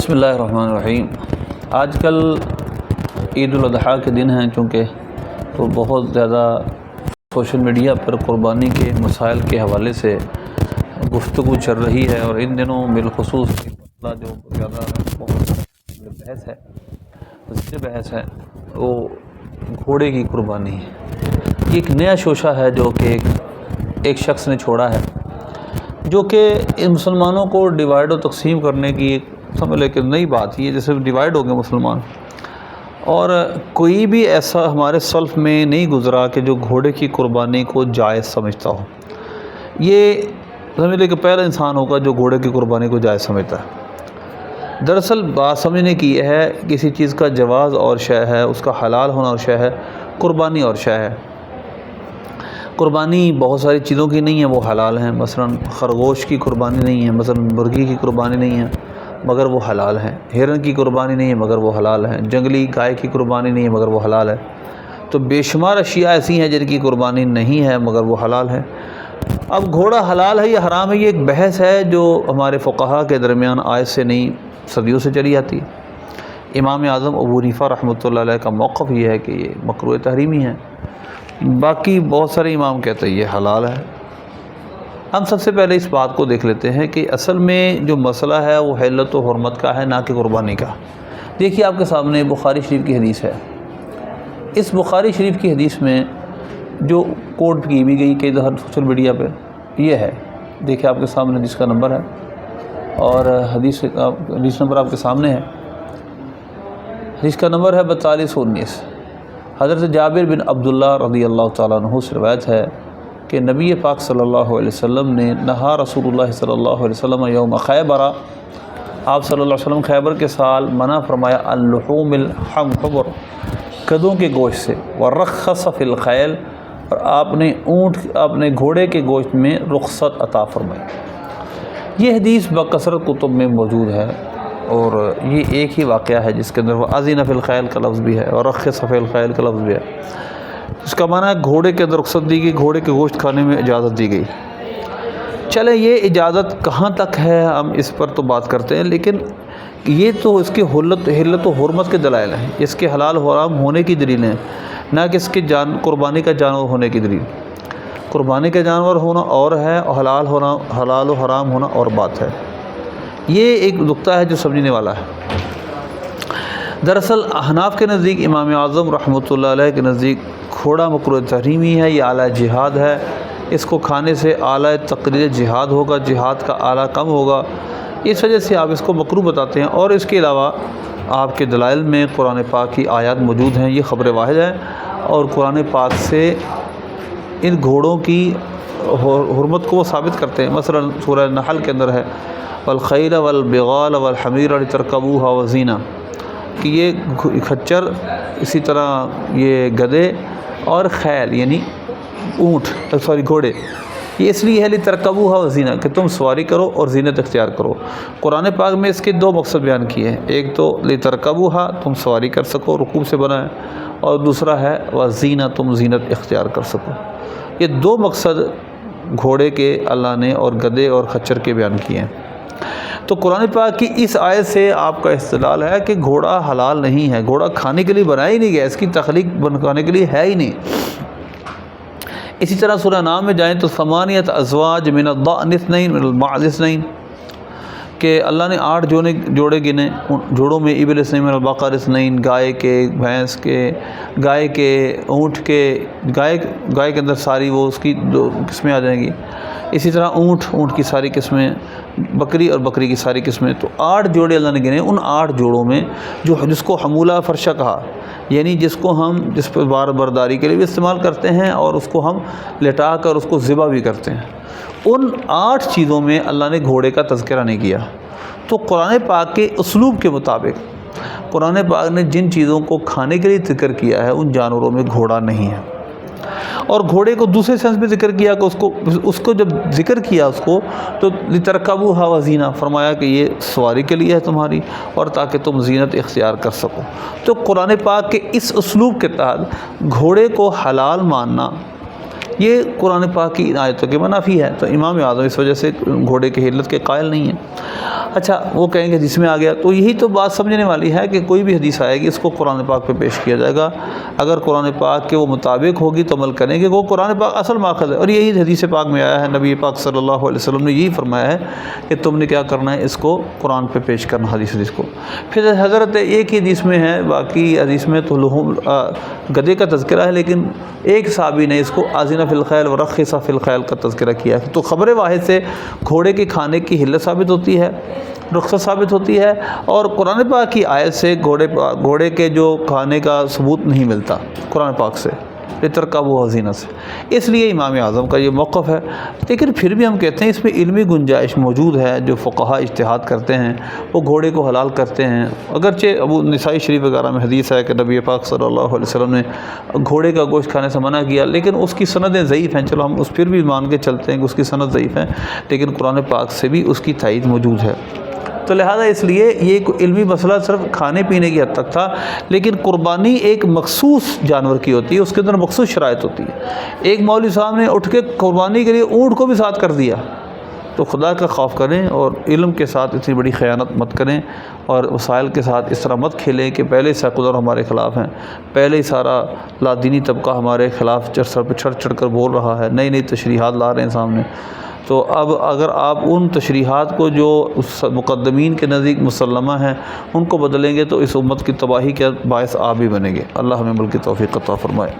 بسم اللہ الرحمن الرحیم۔ آج کل عید الاضحیٰ کے دن ہیں چونکہ تو بہت زیادہ سوشل میڈیا پر قربانی کے مسائل کے حوالے سے گفتگو چل رہی ہے، اور ان دنوں بالخصوص ایک مسئلہ جو زیادہ بحث ہے وہ گھوڑے کی قربانی ہے۔ یہ ایک نیا شوشہ ہے جو کہ ایک شخص نے چھوڑا ہے، جو کہ ان مسلمانوں کو ڈیوائڈ و تقسیم کرنے کی ایک سمجھ لے کہ نئی بات ہی ہے، جیسے ڈیوائڈ ہو گئے مسلمان۔ اور کوئی بھی ایسا ہمارے سلف میں نہیں گزرا کہ جو گھوڑے کی قربانی کو جائز سمجھتا ہو۔ یہ سمجھ لے کہ پہلا انسان ہوگا جو گھوڑے کی قربانی کو جائز سمجھتا ہے۔ دراصل بات سمجھنے کی یہ ہے، کسی چیز کا جواز اور شے ہے، اس کا حلال ہونا اور شے ہے، قربانی اور شے ہے۔ قربانی بہت ساری چیزوں کی نہیں ہے، وہ حلال ہیں۔ مثلا خرگوش کی قربانی نہیں ہے، مثلا مرغی کی قربانی نہیں ہے مگر وہ حلال ہے۔ ہرن کی قربانی نہیں ہے مگر وہ حلال ہے۔ جنگلی گائے کی قربانی نہیں ہے مگر وہ حلال ہے۔ تو بے شمار اشیاء ایسی ہیں جن کی قربانی نہیں ہے مگر وہ حلال ہے۔ اب گھوڑا حلال ہے یا حرام ہے، یہ ایک بحث ہے جو ہمارے فقہا کے درمیان آج سے نہیں صدیوں سے چلی آتی ہے۔ امام اعظم ابو حنیفہ رحمۃ اللہ علیہ کا موقف یہ ہے کہ یہ مکروہ تحریمی ہے، باقی بہت سارے امام کہتے ہیں یہ حلال ہے۔ ہم سب سے پہلے اس بات کو دیکھ لیتے ہیں کہ اصل میں جو مسئلہ ہے وہ حلت و حرمت کا ہے، نہ کہ قربانی کا۔ دیکھیے آپ کے سامنے بخاری شریف کی حدیث ہے۔ اس بخاری شریف کی حدیث میں جو کوٹ کی بھی گئی کئی دفعہ سوشل میڈیا پہ یہ ہے، دیکھیے آپ کے سامنے حدیث کا نمبر ہے، اور حدیث نمبر آپ کے سامنے ہے۔ حدیث کا نمبر ہے 4219۔ حضرت جابر بن عبداللہ رضی اللہ تعالیٰ عنہ سے روایت ہے کہ نبی پاک صلی اللہ علیہ وسلم نے نہا رسول اللہ صلی اللہ علیہ وسلم یوم خیبر، آپ صلی اللہ علیہ وسلم خیبر کے سال منع فرمایا اللحوم الحمر، گدھوں کے گوشت سے، ورخص فی الخیل، اور آپ نے گھوڑے کے گوشت میں رخصت عطا فرمائی۔ یہ حدیث بکثرت کتب میں موجود ہے، اور یہ ایک ہی واقعہ ہے جس کے اندر وہ اذن فی الخیل کا لفظ بھی ہے اور رخص فی الخیل کا لفظ بھی ہے۔ اس کا معنی ہے گھوڑے کے اندر رخصت دی گئی، گھوڑے کے گوشت کھانے میں اجازت دی گئی۔ چلے یہ اجازت کہاں تک ہے ہم اس پر تو بات کرتے ہیں، لیکن یہ تو اس کی حلت و حرمت کے دلائل ہیں، اس کے حلال و حرام ہونے کی دلیل ہیں، نہ کہ اس کے قربانی کا جانور ہونے کی دلیل۔ قربانی کا جانور ہونا اور ہے، اور حلال و حرام ہونا اور بات ہے۔ یہ ایک نقطہ ہے جو سمجھنے والا ہے۔ دراصل احناف کے نزدیک، امام اعظم رحمۃ اللہ علیہ کے نزدیک گھوڑا مکروہ تحریمی ہے، یہ اعلیٰ جہاد ہے، اس کو کھانے سے اعلیٰ تقریر جہاد ہوگا، جہاد کا اعلیٰ کم ہوگا، اس وجہ سے آپ اس کو مکروہ بتاتے ہیں۔ اور اس کے علاوہ آپ کے دلائل میں قرآن پاک کی آیات موجود ہیں، یہ خبر واحد ہے، اور قرآن پاک سے ان گھوڑوں کی حرمت کو وہ ثابت کرتے ہیں۔ مثلا سورہ نحل کے اندر ہے والخیل والبغال والحمیر لترکبوها وزینہ، کہ یہ کھچر، اسی طرح یہ گدھے اور خیل یعنی گھوڑے، یہ اس لیے ہے لترکبوها وزینہ کہ تم سواری کرو اور زینت اختیار کرو۔ قرآن پاک میں اس کے دو مقصد بیان کیے ہیں، ایک تو لترکبوها تم سواری کر سکو، رکوب سے بنا ہے، اور دوسرا ہے وزینہ تم زینت اختیار کر سکو۔ یہ دو مقصد گھوڑے کے اللہ نے اور گدھے اور خچر کے بیان کیے ہیں۔ تو قرآن پاک کی اس آیت سے آپ کا استدلال ہے کہ گھوڑا حلال نہیں ہے، گھوڑا کھانے کے لیے بنایا ہی نہیں گیا، اس کی تخلیق بنانے کے لیے ہے ہی نہیں۔ اسی طرح سورہ نام میں جائیں تو ثمانیۃ ازواج من الضأن اثنین من المعز اثنین، کہ اللہ نے 8 جوڑے گنے، جوڑوں میں ابل اثنین من البقر اثنین، گائے کے، بھینس کے، گائے کے، اونٹ کے، گائے کے اندر ساری وہ اس کی 2 قسمیں آ جائیں گی، اسی طرح اونٹ کی ساری قسمیں، بکری اور بکری کی ساری قسمیں۔ تو 8 جوڑے اللہ نے گنے، ان 8 جوڑوں میں جس کو حمولہ فرشہ کہا، یعنی جس پر بار برداری کے لیے بھی استعمال کرتے ہیں، اور اس کو ہم لٹا کر اس کو ذبح بھی کرتے ہیں، ان 8 چیزوں میں اللہ نے گھوڑے کا تذکرہ نہیں کیا۔ تو قرآن پاک کے اسلوب کے مطابق قرآن پاک نے جن چیزوں کو کھانے کے لیے ذکر کیا ہے ان جانوروں میں گھوڑا نہیں ہے۔ اور گھوڑے کو دوسرے سینس میں ذکر کیا کہ اس کو جب ذکر کیا اس کو تو لترکبوها وزینہ فرمایا کہ یہ سواری کے لیے ہے تمہاری، اور تاکہ تم زینت اختیار کر سکو۔ تو قرآن پاک کے اس اسلوب کے تحت گھوڑے کو حلال ماننا یہ قرآن پاک کی ان آیتوں کے منافی ہے، تو امام اعظم اس وجہ سے گھوڑے کی حلت کے قائل نہیں ہیں۔ اچھا وہ کہیں گے جس میں آ گیا، تو یہی تو بات سمجھنے والی ہے کہ کوئی بھی حدیث آئے گی اس کو قرآن پاک پہ پیش کیا جائے گا، اگر قرآن پاک کے وہ مطابق ہوگی تو عمل کریں گے، وہ قرآن پاک اصل ماخذ ہے۔ اور یہی حدیث پاک میں آیا ہے، نبی پاک صلی اللہ علیہ وسلم نے یہی فرمایا ہے کہ تم نے کیا کرنا ہے، اس کو قرآن پہ پیش کرنا، حدیث کو۔ پھر حضرت ایک ہی حدیث میں ہے، باقی حدیث میں تو لحوم گدے کا تذکرہ ہے، لیکن ایک صحابی نے اس کو آذن فی الخیل ورخص فی الخیل کا تذکرہ کیا ہے۔ تو خبر واحد سے گھوڑے کے کھانے کی حلت ثابت ہوتی ہے، رخصت ثابت ہوتی ہے، اور قرآن پاک کی آیت سے گھوڑے کے جو کھانے کا ثبوت نہیں ملتا قرآن پاک سے، لترکبوا حزینہ سے۔ اس لیے امام اعظم کا یہ موقف ہے، لیکن پھر بھی ہم کہتے ہیں اس میں علمی گنجائش موجود ہے۔ جو فقہا اجتہاد کرتے ہیں وہ گھوڑے کو حلال کرتے ہیں، اگرچہ ابو نسائی شریف وغیرہ میں حدیث ہے کہ نبی پاک صلی اللہ علیہ وسلم نے گھوڑے کا گوشت کھانے سے منع کیا، لیکن اس کی سندیں ضعیف ہیں۔ چلو ہم اس پھر بھی مان کے چلتے ہیں کہ اس کی سند ضعیف ہے، لیکن قرآن پاک سے بھی اس کی تائید موجود ہے۔ تو لہٰذا اس لیے یہ ایک علمی مسئلہ صرف کھانے پینے کی حد تک تھا، لیکن قربانی ایک مخصوص جانور کی ہوتی ہے، اس کے اندر مخصوص شرائط ہوتی ہے۔ ایک مولوی صاحب نے اٹھ کے قربانی کے لیے اونٹ کو بھی ساتھ کر دیا، تو خدا کا خوف کریں اور علم کے ساتھ اتنی بڑی خیانت مت کریں، اور وسائل کے ساتھ اس طرح مت کھیلیں کہ پہلے ہی سیکولر ہمارے خلاف ہیں، پہلے ہی سارا لادینی طبقہ ہمارے خلاف سر پہ چڑھ چڑھ کر بول رہا ہے، نئی نئی تشریحات لا رہے ہیں سامنے۔ تو اب اگر آپ ان تشریحات کو جو مقدمین کے نزدیک مسلمہ ہیں ان کو بدلیں گے تو اس امت کی تباہی کے باعث آپ بھی بنیں گے۔ اللہ ہمیں عمل کی توفیق عطا فرمائے۔